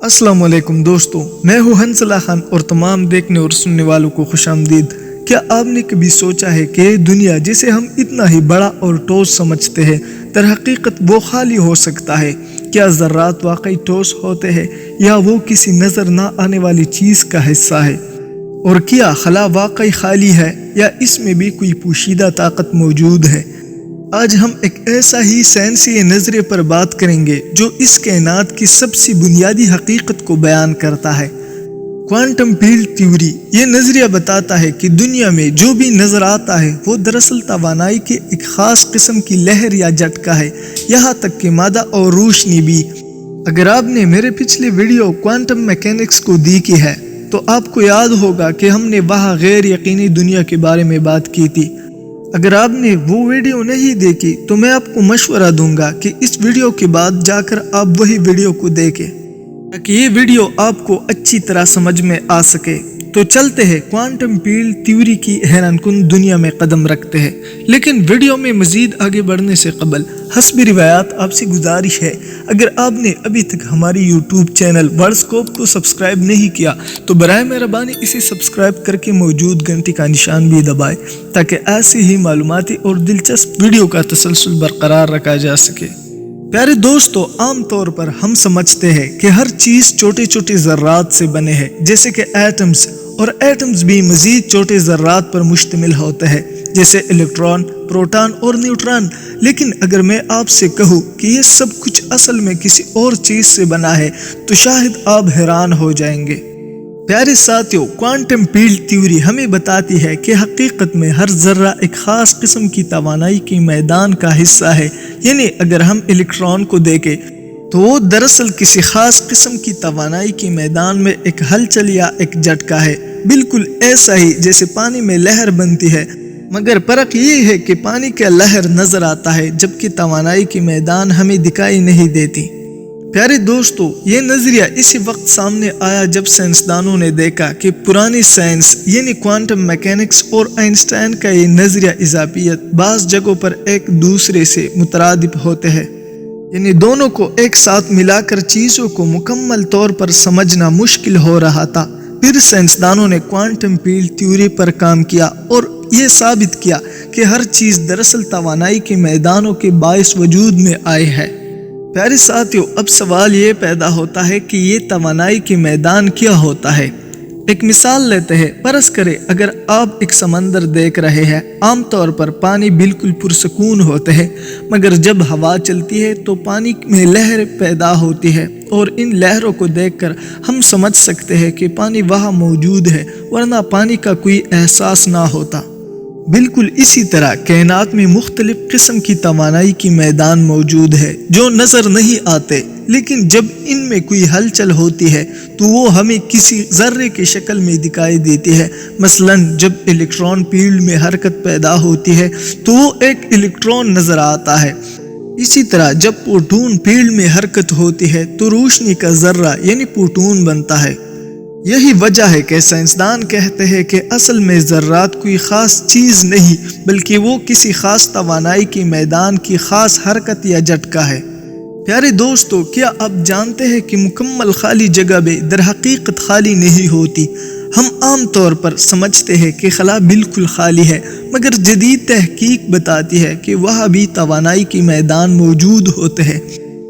अस्सलाम वालेकुम दोस्तों, मैं हूँ हंसला खान और तमाम देखने और सुनने वालों को खुश आमदीद। क्या आपने कभी सोचा है कि दुनिया जिसे हम इतना ही बड़ा और ठोस समझते हैं दर हकीकत वो खाली हो सकता है? क्या ज़र्रात वाकई ठोस होते हैं या वो किसी नज़र ना आने वाली चीज़ का हिस्सा है? और क्या खला वाकई खाली है या इसमें भी कोई पोशीदा ताकत मौजूद है? आज हम एक ऐसा ही साइंसी नज़रिए पर बात करेंगे जो इस कायनात की सबसे बुनियादी हकीकत को बयान करता है। क्वांटम फील्ड थ्योरी ये नज़रिया बताता है कि दुनिया में जो भी नज़र आता है वो दरअसल तवानाई के एक ख़ास किस्म की लहर या झटका है, यहाँ तक कि मादा और रोशनी भी। अगर आपने मेरे पिछले वीडियो क्वांटम मैकेनिक्स को देखी है तो आपको याद होगा कि हमने वहाँ गैर यकीनी दुनिया के बारे में बात की थी। अगर आपने वो वीडियो नहीं देखी तो मैं आपको मशवरा दूंगा कि इस वीडियो के बाद जाकर आप वही वीडियो को देखें ताकि ये वीडियो आपको अच्छी तरह समझ में आ सके। तो चलते हैं क्वांटम फील्ड थ्योरी की हैरानकुन दुनिया में कदम रखते हैं। लेकिन वीडियो में मजीद आगे बढ़ने से कबल हस्बी रिवायात आपसे गुजारिश है, अगर आपने अभी तक हमारी यूट्यूब चैनल वर्डस्कोप को सब्सक्राइब नहीं किया तो बराए मेहरबानी इसे सब्सक्राइब करके मौजूद घंटी का निशान भी दबाएं ताकि ऐसी ही मालूमाती और दिलचस्प वीडियो का तसलसल बरकरार रखा जा सके। प्यारे दोस्तों, आम तौर पर हम समझते हैं कि हर चीज़ छोटे छोटे ज़र्रात से बने हैं, जैसे कि एटम्स, और एटम्स भी मज़ीद छोटे ज़र्रात पर मुश्तमिल होते हैं जैसे इलेक्ट्रॉन, प्रोटॉन और न्यूट्रॉन। लेकिन अगर मैं आपसे कहूँ कि ये सब कुछ असल में किसी और चीज़ से बना है तो शायद आप हैरान हो जाएंगे। प्यारे साथियों, क्वांटम फील्ड थ्योरी हमें बताती है कि हकीकत में हर जर्रा एक ख़ास किस्म की तवानाई के मैदान का हिस्सा है। यानी अगर हम इलेक्ट्रॉन को देखें तो वो दरअसल किसी ख़ास किस्म की तवानाई के मैदान में एक हलचल या एक झटका है, बिल्कुल ऐसा ही जैसे पानी में लहर बनती है। मगर फर्क ये है कि पानी का लहर नज़र आता है जबकि तवानाई के मैदान हमें दिखाई नहीं देती। प्यारे दोस्तों, ये नज़रिया इसी वक्त सामने आया जब साइंसदानों ने देखा कि पुरानी साइंस यानी क्वांटम मैकेनिक्स और आइंस्टाइन का ये नज़रिया इजाफियत बाज़ जगहों पर एक दूसरे से मुतरादिफ होते हैं। यानी दोनों को एक साथ मिलाकर चीज़ों को मुकम्मल तौर पर समझना मुश्किल हो रहा था। फिर साइंसदानों ने क्वांटम फील्ड थ्योरी पर काम किया और ये साबित किया कि हर चीज़ दरअसल तवानाई के मैदानों के बायस वजूद में आए है। प्यारे साथियों, अब सवाल ये पैदा होता है कि ये तवानाई के मैदान क्या होता है। एक मिसाल लेते हैं। फर्ज करें अगर आप एक समंदर देख रहे हैं, आमतौर पर पानी बिल्कुल पुरसकून होते हैं, मगर जब हवा चलती है तो पानी में लहर पैदा होती है और इन लहरों को देखकर हम समझ सकते हैं कि पानी वहाँ मौजूद है, वरना पानी का कोई एहसास ना होता। बिल्कुल इसी तरह कायनात में मुख्तलिफ किस्म की तवानाई की मैदान मौजूद है जो नज़र नहीं आते, लेकिन जब इनमें कोई हलचल होती है तो वो हमें किसी ज़र्रे की शक्ल में दिखाई देती है। मसलन जब इलेक्ट्रॉन फील्ड में हरकत पैदा होती है तो वो एक इलेक्ट्रॉन नज़र आता है। इसी तरह जब प्रोटॉन फील्ड में हरकत होती है तो रोशनी का ज़र्रा यानी प्रोटॉन बनता है। यही वजह है कि साइंसदान कहते हैं कि असल में ज़र्रात कोई ख़ास चीज़ नहीं बल्कि वो किसी ख़ास तवानाई के मैदान की ख़ास हरकत या झटका है। प्यारे दोस्तों, क्या आप जानते हैं कि मुकम्मल खाली जगह भी दर हकीकत खाली नहीं होती। हम आम तौर पर समझते हैं कि खला बिल्कुल खाली है, मगर जदीद तहकीक बताती है कि वहाँ भी तवानाई के मैदान मौजूद होते हैं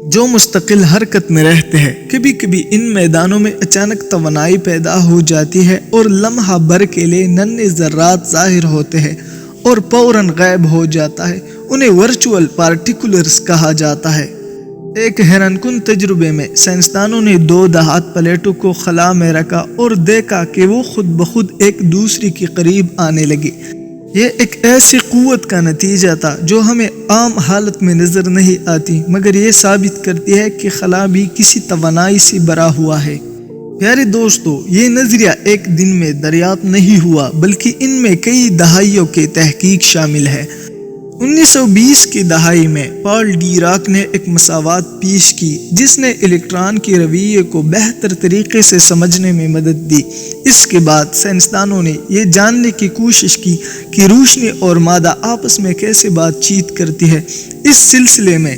जो मुस्तकिल हरकत में रहते हैं। कभी कभी इन मैदानों में अचानक तवानाई पैदा हो जाती है और लम्हा भर के लिए नन्हे ज़र्रात ज़ाहिर होते हैं और फौरन गायब हो जाता है। उन्हें वर्चुअल पार्टिकुलर्स कहा जाता है। एक हैरानकुन तजुर्बे में साइंसदानों ने 2 दहात प्लेटों को खला में रखा और देखा कि वो खुद ब खुद एक दूसरे के करीब आने लगी। ये एक ऐसी क़ुव्वत का नतीजा था जो हमें आम हालत में नज़र नहीं आती, मगर ये साबित करती है कि खला भी किसी तवानाई से भरा हुआ है। प्यारे दोस्तों, ये नज़रिया एक दिन में दरियाफ्त नहीं हुआ बल्कि इनमें कई दहाइयों के तहकीक शामिल है। 1920 की दहाई में पॉल डीराक ने एक मसावात पेश की जिसने इलेक्ट्रॉन के रवैये को बेहतर तरीके से समझने में मदद दी। इसके बाद साइंसदानों ने यह जानने की कोशिश की कि रोशनी और मादा आपस में कैसे बातचीत करती है। इस सिलसिले में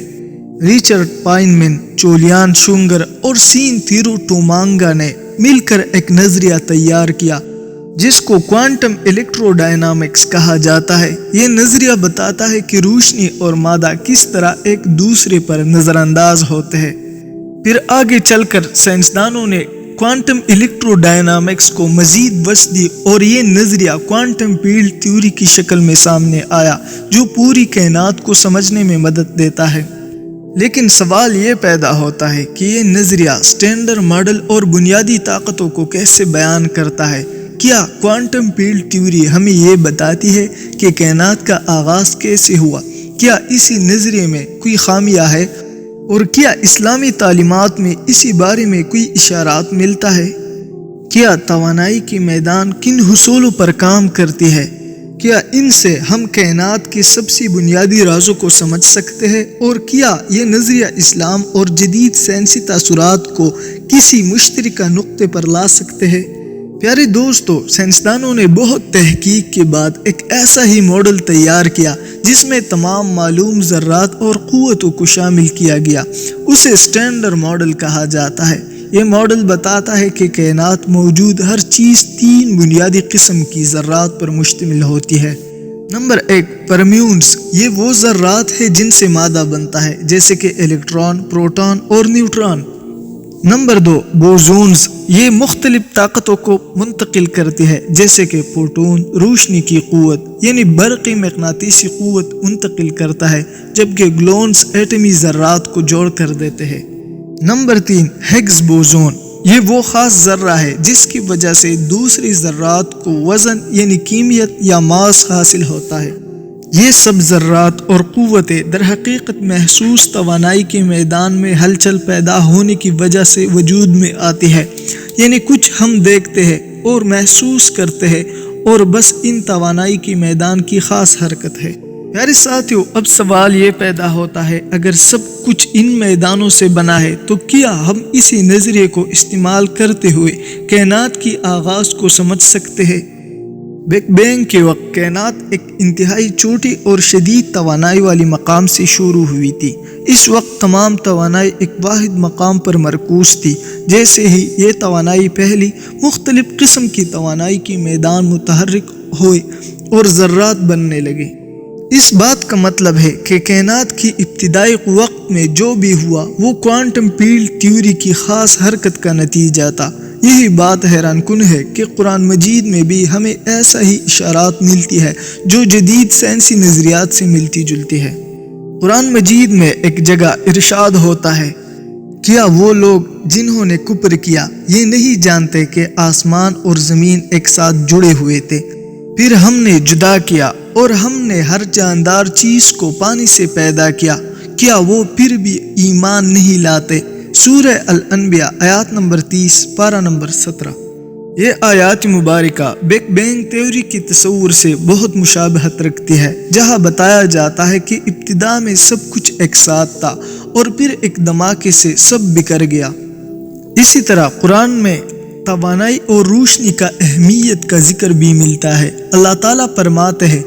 रिचर्ड पाइनमैन, चोलियान शुंगर और सीन थीरू टूमांगा ने मिलकर एक नजरिया तैयार किया जिसको क्वांटम इलेक्ट्रोडायनामिक्स कहा जाता है। ये नजरिया बताता है कि रोशनी और मादा किस तरह एक दूसरे पर नजरअंदाज होते हैं। फिर आगे चलकर साइंसदानों ने क्वांटम इलेक्ट्रोडायनामिक्स को मजीद वसअत दी और ये नजरिया क्वांटम फील्ड थ्योरी की शक्ल में सामने आया जो पूरी कायनात को समझने में मदद देता है। लेकिन सवाल ये पैदा होता है कि ये नजरिया स्टैंडर्ड मॉडल और बुनियादी ताकतों को कैसे बयान करता है। क्या क्वांटम फील्ड थ्योरी हमें ये बताती है कि कायनात का आगाज कैसे हुआ? क्या इसी नजरिए में कोई खामियां है? और क्या इस्लामी तालीमात में इसी बारे में कोई इशारात मिलता है? क्या तवानाई की मैदान किन हुसूलों पर काम करती है? क्या इनसे हम कायनात के सबसे बुनियादी राजों को समझ सकते हैं? और क्या ये नजरिया इस्लाम और जदीद साइंसी तासुरात को किसी मुश्तरका नुक्ते पर ला सकते हैं? प्यारे दोस्तों, साइंसदानों ने बहुत तहकीक के बाद एक ऐसा ही मॉडल तैयार किया जिसमें तमाम मालूम ज़र्रात और क़ुव्वतों को शामिल किया गया। उसे स्टैंडर्ड मॉडल कहा जाता है। ये मॉडल बताता है कि कायनात मौजूद हर चीज़ 3 बुनियादी किस्म की ज़र्रात पर मुश्तमिल होती है। नंबर 1, परम्यून्स। ये वो ज़र्रात है जिनसे मादा बनता है, जैसे कि इलेक्ट्रॉन, प्रोटॉन और न्यूट्रॉन। Number 2, bosons. ये मुख्तलिफ ताकतों को मुंतकिल करती है, जैसे कि फोटोन रोशनी की क़ुव्वत यानी बरक़ी मक़नातीसी क़ुव्वत मुंतकिल करता है, जबकि ग्लोन्स एटमी ज़र्रात को जोड़ कर देते हैं। Number 3, Higgs boson. ये वो ख़ास ज़र्रा है जिसकी वजह से दूसरी ज़र्रात को वज़न यानी कीमियत या मास हासिल होता है। ये सब ज़र्रात और क़ुव्वतें दरहकीकत महसूस तवानाई के मैदान में हलचल पैदा होने की वजह से वजूद में आती है, यानी कुछ हम देखते हैं और महसूस करते हैं और बस इन तवानाई के मैदान की ख़ास हरकत है। प्यारे साथियों, अब सवाल ये पैदा होता है, अगर सब कुछ इन मैदानों से बना है तो क्या हम इसी नज़रिए को इस्तेमाल करते हुए कायनात की आगाज़ को समझ सकते हैं? बिग बैंग के वक्त कायनात एक इंतहाई छोटी और शदीद तवानाई वाली मकाम से शुरू हुई थी। इस वक्त तमाम तवानाई एक वाहिद मकाम पर मरकूज थी। जैसे ही ये तवानाई फैली, मुख्तलिफ किस्म की तवानाई के मैदान मुतहर्रिक हुए और ज़र्रात बनने लगे। इस बात का मतलब है कि कायनात की इब्तिदाई वक्त में जो भी हुआ वो क्वांटम फील्ड थ्योरी की ख़ास हरकत का नतीजा था। यही बात हैरान कुन है कि कुरान मजीद में भी हमें ऐसा ही इशारात मिलती है जो जदीद साइंसी नज़रियात से मिलती जुलती है। कुरान मजीद में एक जगह इरशाद होता है, क्या वो लोग जिन्होंने कुफ्र किया ये नहीं जानते कि आसमान और ज़मीन एक साथ जुड़े हुए थे, फिर हमने जुदा किया और हमने हर जानदार चीज़ को पानी से पैदा किया, क्या वो फिर भी ईमान नहीं लाते? सूरह अल-अनबिया आयत नंबर 30 पारा नंबर 17। ये आयत मुबारका बिग बैंग थ्योरी की तस्वुर से बहुत मुशाबहत रखती है, जहाँ बताया जाता है कि इब्तिदा में सब कुछ एक साथ था और फिर एक धमाके से सब बिखर गया। इसी तरह कुरान में तवानाई और रोशनी का अहमियत का जिक्र भी मिलता है। अल्लाह ताला फरमाते हैं,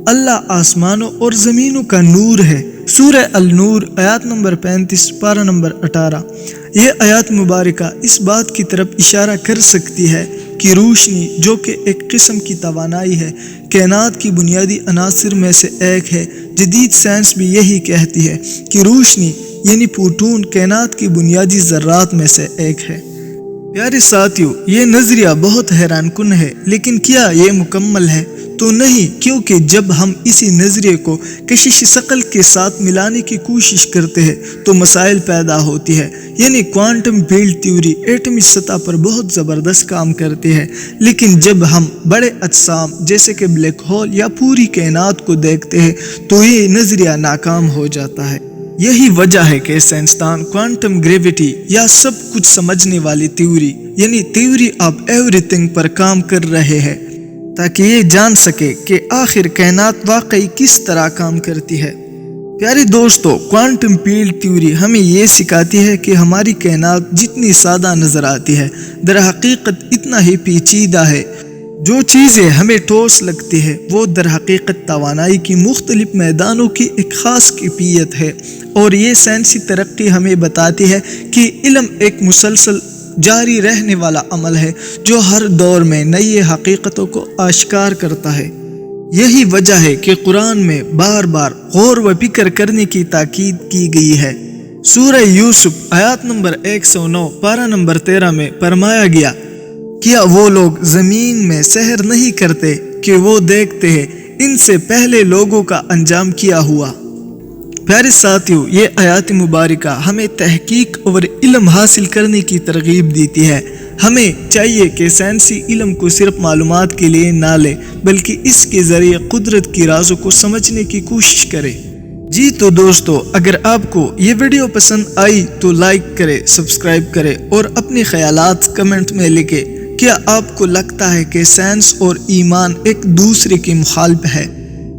अल्लाह आसमानों और ज़मीनों का नूर है। सूरह अल-नूर आयत नंबर 35 पारा नंबर 18। यह आयत मुबारका इस बात की तरफ इशारा कर सकती है कि रोशनी, जो कि एक किस्म की तवानाई है, कायनात की बुनियादी अनासिर में से एक है। जदीद साइंस भी यही कहती है कि रोशनी यानी फोटोन कायनात की बुनियादी ज़र्रात में से एक है। प्यारे साथियों, ये नज़रिया बहुत हैरान कुन है, लेकिन क्या ये मुकम्मल है? तो नहीं, क्योंकि जब हम इसी नज़रिए को कशिश शकल के साथ मिलाने की कोशिश करते हैं तो मसाइल पैदा होती है। यानी क्वांटम फील्ड थ्योरी एटमी सतह पर बहुत ज़बरदस्त काम करती है, लेकिन जब हम बड़े अजसाम जैसे कि ब्लैक होल या पूरी कायनात को देखते हैं तो ये नज़रिया नाकाम हो जाता है। यही वजह है कि साइंसदान क्वांटम ग्रेविटी या सब कुछ समझने वाली थ्योरी यानी थ्योरी ऑफ एवरीथिंग पर काम कर रहे हैं, ताकि ये जान सके कि आखिर कायनात वाकई किस तरह काम करती है। प्यारे दोस्तों, क्वांटम फील्ड थ्योरी हमें ये सिखाती है कि हमारी कायनात जितनी सादा नज़र आती है, दर हकीकत इतना ही पेचीदा है جو چیزیں ہمیں ٹھوس لگتی ہے وہ در حقیقت توانائی کی مختلف میدانوں کی ایک خاص کیفیت ہے، اور یہ سائنسی ترقی ہمیں بتاتی ہے کہ علم ایک مسلسل جاری رہنے والا عمل ہے جو ہر دور میں نئی حقیقتوں کو آشکار کرتا ہے۔ یہی وجہ ہے کہ قرآن میں بار بار غور و فکر کرنے کی تاکید کی گئی ہے۔ سورہ یوسف آیات نمبر 109 پارہ نمبر 13 میں فرمایا گیا، کیا وہ لوگ زمین میں سحر نہیں کرتے کہ وہ دیکھتے ہیں ان سے پہلے لوگوں کا انجام کیا ہوا۔ پیارے ساتھیو، یہ آیات مبارکہ ہمیں تحقیق اور علم حاصل کرنے کی ترغیب دیتی ہے۔ ہمیں چاہیے کہ سائنسی علم کو صرف معلومات کے لیے نہ لے بلکہ اس کے ذریعے قدرت کی رازوں کو سمجھنے کی کوشش کرے۔ جی تو دوستو، اگر آپ کو یہ ویڈیو پسند آئی تو لائک کرے، سبسکرائب کرے اور اپنے خیالات کمنٹ میں لکھے۔ کیا آپ کو لگتا ہے کہ سائنس اور ایمان ایک دوسرے کے مخالف ہے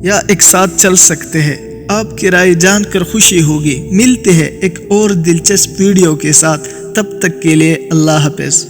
یا ایک ساتھ چل سکتے ہیں؟ آپ کی رائے جان کر خوشی ہوگی۔ ملتے ہیں ایک اور دلچسپ ویڈیو کے ساتھ، تب تک کے لیے اللہ حافظ۔